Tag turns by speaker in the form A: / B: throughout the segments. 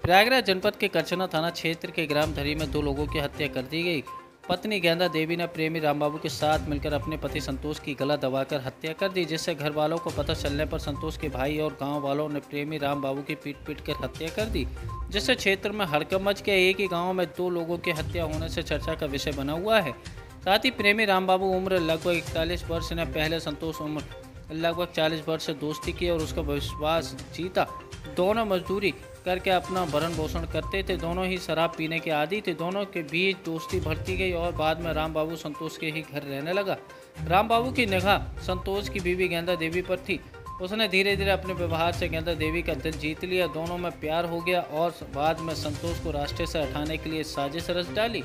A: प्रयागराज जनपद के करछना थाना क्षेत्र के ग्राम धरी में दो लोगों की हत्या कर दी गई। पत्नी गेंदा देवी ने प्रेमी रामबाबू के साथ मिलकर अपने पति संतोष की गला दबाकर हत्या कर दी, जिससे घर वालों को पता चलने पर संतोष के भाई और गांव वालों ने प्रेमी रामबाबू की पीट कर हत्या कर दी, जिससे क्षेत्र में हड़कंप मच गया। एक ही गाँव में दो लोगों की हत्या होने से चर्चा का विषय बना हुआ है। साथ ही प्रेमी रामबाबू उम्र लगभग 41 वर्ष ने पहले संतोष उम्र लगभग 40 वर्ष से दोस्ती की और उसका विश्वास जीता। दोनों मजदूरी करके अपना भरण पोषण करते थे। दोनों ही शराब पीने के आदी थे। दोनों के बीच दोस्ती बढ़ती गई और बाद में रामबाबू संतोष के ही घर रहने लगा। रामबाबू की निगाह संतोष की बीवी गेंदा देवी पर थी। उसने धीरे धीरे अपने व्यवहार से गेंदा देवी का दिल जीत लिया। दोनों में प्यार हो गया और बाद में संतोष को रास्ते से हटाने के लिए साजिश रच डाली।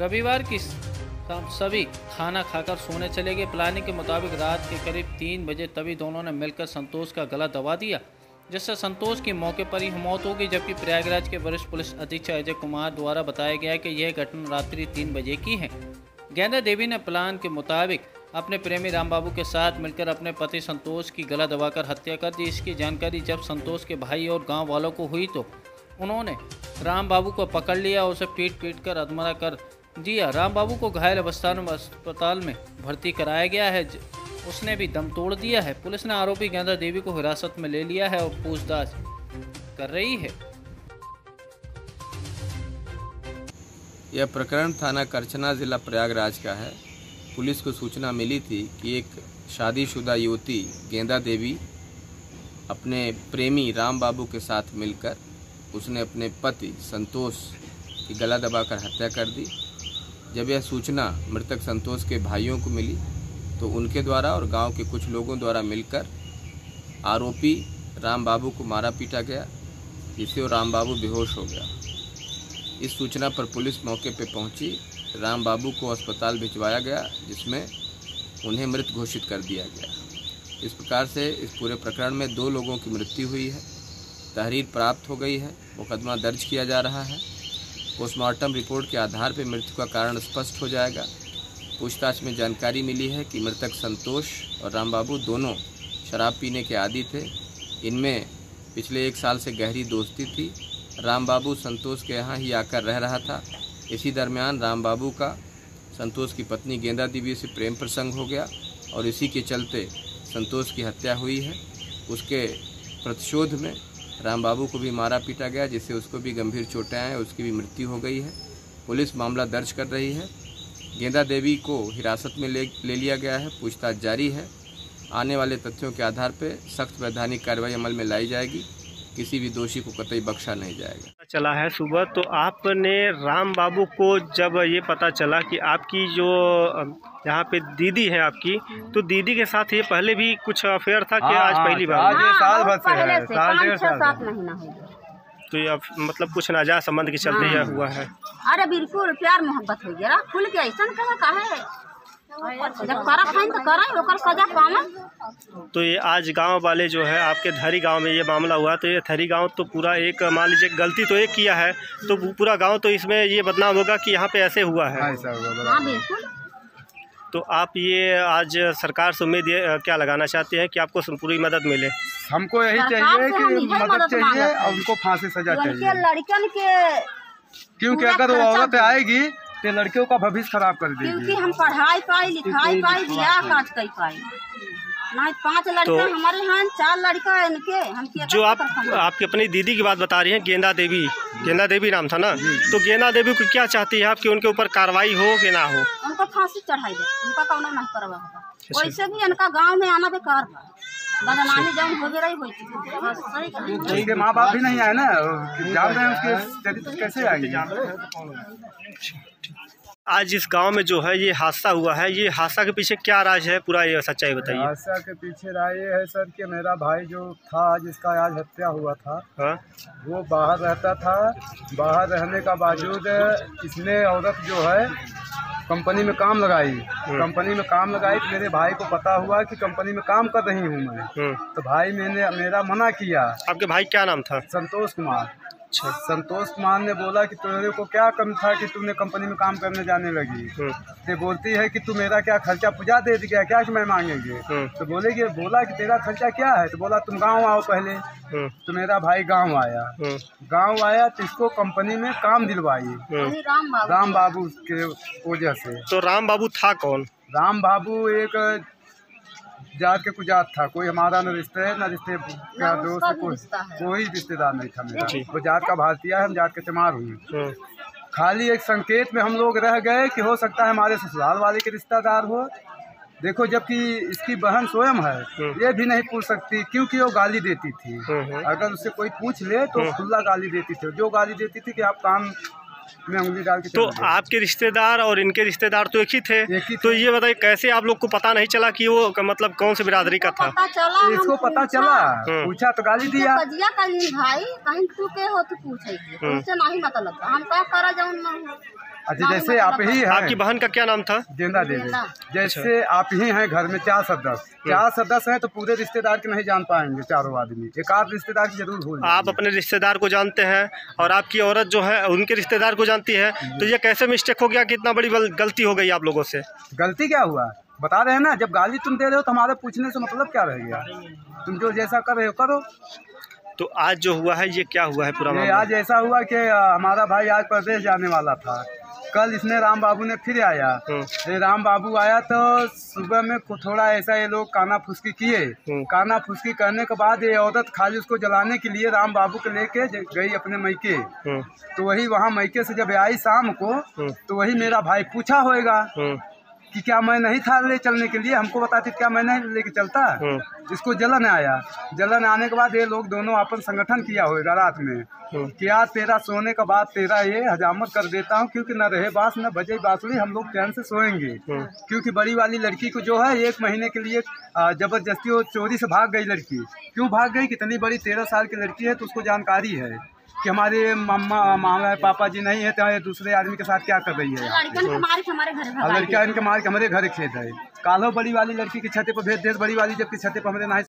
A: रविवार की सभी खाना खाकर सोने चले गए। प्लानिंग के मुताबिक रात के करीब 3 बजे तभी दोनों ने मिलकर संतोष का गला दबा दिया, जिससे संतोष की मौके पर ही मौत हो गई। जबकि प्रयागराज के वरिष्ठ पुलिस अधीक्षक अजय कुमार द्वारा बताया गया कि यह घटना रात्रि 3 बजे की है। गेंदा देवी ने प्लान के मुताबिक अपने प्रेमी रामबाबू के साथ मिलकर अपने पति संतोष की गला दबाकर हत्या कर दी। इसकी जानकारी जब संतोष के भाई और गाँव वालों को हुई तो उन्होंने रामबाबू को पकड़ लिया और उसे पीट कर अधमरा कर दिया। रामबाबू को घायल अवस्था में अस्पताल में भर्ती कराया गया है। उसने भी दम तोड़ दिया है। पुलिस ने आरोपी गेंदा देवी को हिरासत में ले लिया है और पूछताछ कर रही है।
B: यह प्रकरण थाना करछना जिला प्रयागराज का है। पुलिस को सूचना मिली थी कि एक शादीशुदा युवती गेंदा देवी अपने प्रेमी रामबाबू के साथ मिलकर उसने अपने पति संतोष की गला दबाकर हत्या कर दी। जब यह सूचना मृतक संतोष के भाइयों को मिली तो उनके द्वारा और गांव के कुछ लोगों द्वारा मिलकर आरोपी रामबाबू को मारा पीटा गया, जिससे रामबाबू बेहोश हो गया। इस सूचना पर पुलिस मौके पर पहुंची। रामबाबू को अस्पताल भिजवाया गया, जिसमें उन्हें मृत घोषित कर दिया गया। इस प्रकार से इस पूरे प्रकरण में 2 लोगों की मृत्यु हुई है। तहरीर प्राप्त हो गई है। मुकदमा दर्ज किया जा रहा है। पोस्टमार्टम रिपोर्ट के आधार पर मृत्यु का कारण स्पष्ट हो जाएगा। पूछताछ में जानकारी मिली है कि मृतक संतोष और रामबाबू दोनों शराब पीने के आदी थे। इनमें पिछले 1 साल से गहरी दोस्ती थी। रामबाबू संतोष के यहाँ ही आकर रह रहा था। इसी दरमियान रामबाबू का संतोष की पत्नी गेंदा देवी से प्रेम प्रसंग हो गया और इसी के चलते संतोष की हत्या हुई है। उसके प्रतिशोध में रामबाबू को भी मारा पीटा गया, जिससे उसको भी गंभीर चोटें आए, उसकी भी मृत्यु हो गई है। पुलिस मामला दर्ज कर रही है। गेंदा देवी को हिरासत में ले लिया गया है। पूछताछ जारी है। आने वाले तथ्यों के आधार पर सख्त वैधानिक कार्रवाई अमल में लाई जाएगी। किसी भी दोषी को कतई बख्शा नहीं जाएगा।
C: चला है सुबह तो आपने रामबाबू को जब ये पता चला कि आपकी जो यहाँ पे दीदी है आपकी, तो दीदी के साथ ये पहले भी कुछ अफेयर था कि आज पहली बार?
D: आज ये साल भर से है, साल 1.5 महीना हो गया।
C: तो ये मतलब कुछ नाजायज संबंध के चलते यह हुआ है?
D: अरे बिल्कुल प्यार मोहब्बत हो गया। खुल के ऐसा कहे जब करा फाइन तो करा ओकर सजा पावन।
C: तो ये आज गांव वाले जो है आपके धरी गांव में ये मामला हुआ, तो ये धरी गांव तो पूरा एक मान लीजिए गलती तो एक किया है तो पूरा गांव तो इसमें ये बदनाम होगा कि यहाँ पे ऐसे हुआ है।
D: हाँ बिल्कुल।
C: तो आप ये आज सरकार से उम्मीद क्या लगाना चाहते हैं कि आपको पूरी मदद मिले?
E: हमको यही चाहिए कि मदद चाहिए और उनको फांसी सजा चाहिए।
D: लड़कियों के
E: क्योंकि अगर वो औरत आएगी तो लड़कियों का भविष्य खराब कर देगी।
D: क्योंकि हम पढ़ाई पाई लिखाई पाई ब्याह काज कई पाई नहीं। 5 लड़का तो हमारे यहाँ 4 लड़का है इनके। हम
C: जो आपकी अपनी दीदी की बात बता रही हैं गेंदा देवी नाम था ना, तो गेंदा देवी को क्या चाहती है आप कि उनके ऊपर कार्रवाई हो कि ना हो?
D: उनको फांसी चढ़ाई दे, उनका कौन नहीं करवा होगा। वैसे भी इनका गाँव में आना बेकार है। बदनामी जब हो गई हुई
E: उसके माँ बाप भी नहीं आए ना, जान रहे हैं उसके चरित्र कैसे आएंगे।
C: आज इस गांव में जो है ये हादसा हुआ है, ये हादसा के पीछे क्या राज है, पूरा ये सच्चाई बताइए।
E: हादसा के पीछे राज ये है सर कि मेरा भाई जो था जिसका आज हत्या हुआ था, वो बाहर रहता था। बाहर रहने का बावजूद इसने औरत जो है कंपनी में काम लगाई। कंपनी में काम लगाई तो मेरे भाई को पता हुआ कि कंपनी में काम कर रही हूँ मैं। तो भाई मेरा मना किया।
C: आपके भाई क्या नाम था?
E: संतोष कुमार।
C: अच्छा।
E: संतोष कुमार ने बोला कि तेरे को क्या कम था कि तूने कंपनी में काम करने जाने लगी। तो बोलती है कि तू मेरा क्या खर्चा पूजा दे दिया, क्या मैं मांगेंगे। तो बोला कि तेरा खर्चा क्या है। तो बोला तुम गाँव आओ पहले। तो मेरा भाई गाँव आया तो इसको कंपनी में काम दिलवाई राम बाबू के वजह से।
C: तो राम बाबू था कौन?
E: राम बाबू एक जात के कुजात था, कोई हमारा न रिश्ते है न रिश्ते क्या दोस्त, कोई रिश्तेदार नहीं था मेरा। वो जात का भारतीय है, हम जात के चमार हुए। खाली एक संकेत में हम लोग रह गए कि हो सकता है हमारे ससुराल वाले के रिश्तेदार हो। देखो जबकि इसकी बहन स्वयं है, ये भी नहीं पूछ सकती क्योंकि वो गाली देती थी। अगर उससे कोई पूछ ले तो खुला गाली देती थी, जो गाली देती थी कि आप काम में उंगली डाल के।
C: तो आपके रिश्तेदार और इनके रिश्तेदार तो एक ही थे। तो ये बताइए कैसे आप लोग को पता नहीं चला कि वो मतलब कौन से बिरादरी का था?
E: इसको पता चला, पूछा तो गाली दिया।
D: भाई कहीं तू के हो तो पूछे तुमसे नहीं मतलब हम क्या करा जाऊं।
E: अच्छा जैसे आप ही हैं,
C: आपकी बहन का क्या नाम था?
E: गेंदा देवी। जैसे आप ही हैं, घर में 4 सदस्य हैं तो पूरे रिश्तेदार के नहीं जान पाएंगे चारों आदमी, एक आध रिश्तेदार की जरूर भूल।
C: आप अपने रिश्तेदार को जानते हैं और आपकी औरत जो है उनके रिश्तेदार को जानती है, तो ये कैसे मिस्टेक हो गया कि इतना बड़ी गलती हो गई आप लोगों से?
E: गलती क्या हुआ बता रहे हैं ना, जब गाली तुम दे रहे हो तो हमारे पूछने से मतलब क्या रह गया। तुम जो जैसा कर रहे हो करो।
C: तो आज जो हुआ है ये क्या हुआ है पूरा?
E: आज ऐसा हुआ कि हमारा भाई आज प्रदेश जाने वाला था। कल इसने राम बाबू ने फिर आया। राम बाबू आया तो सुबह में थोड़ा ऐसा ये लोग काना फुसकी किए। काना फुसकी करने के बाद ये औरत खाली उसको जलाने के लिए राम बाबू को लेके गई अपने मैके। तो वही वहाँ मैके से जब आई शाम को तो वही मेरा भाई पूछा होएगा कि क्या मैं नहीं था ले चलने के लिए, हमको बताती क्या मैं नहीं लेके चलता। इसको जलन आया। जलन आने के बाद ये लोग दोनों अपन संगठन किया होगा रात में कि यार तेरा सोने के बाद तेरा ये हजामत कर देता हूँ, क्योंकि न रहे बास न बजे बांसुरी, हम लोग चैन से सोएंगे। क्योंकि बड़ी वाली लड़की को जो है 1 महीने के लिए जबरदस्ती वो चोरी से भाग गई। लड़की क्यों भाग गई? कितनी बड़ी 13 साल की लड़की है तो उसको जानकारी है कि हमारे मामा पापा जी नहीं है तो दूसरे आदमी के साथ क्या कर रही है। लड़कियां इनके मार के हमारे घर खेत है। कालो बड़ी वाली लड़की की छते पर भेज दे, बड़ी वाली जबकि छते पर हमारे नहीं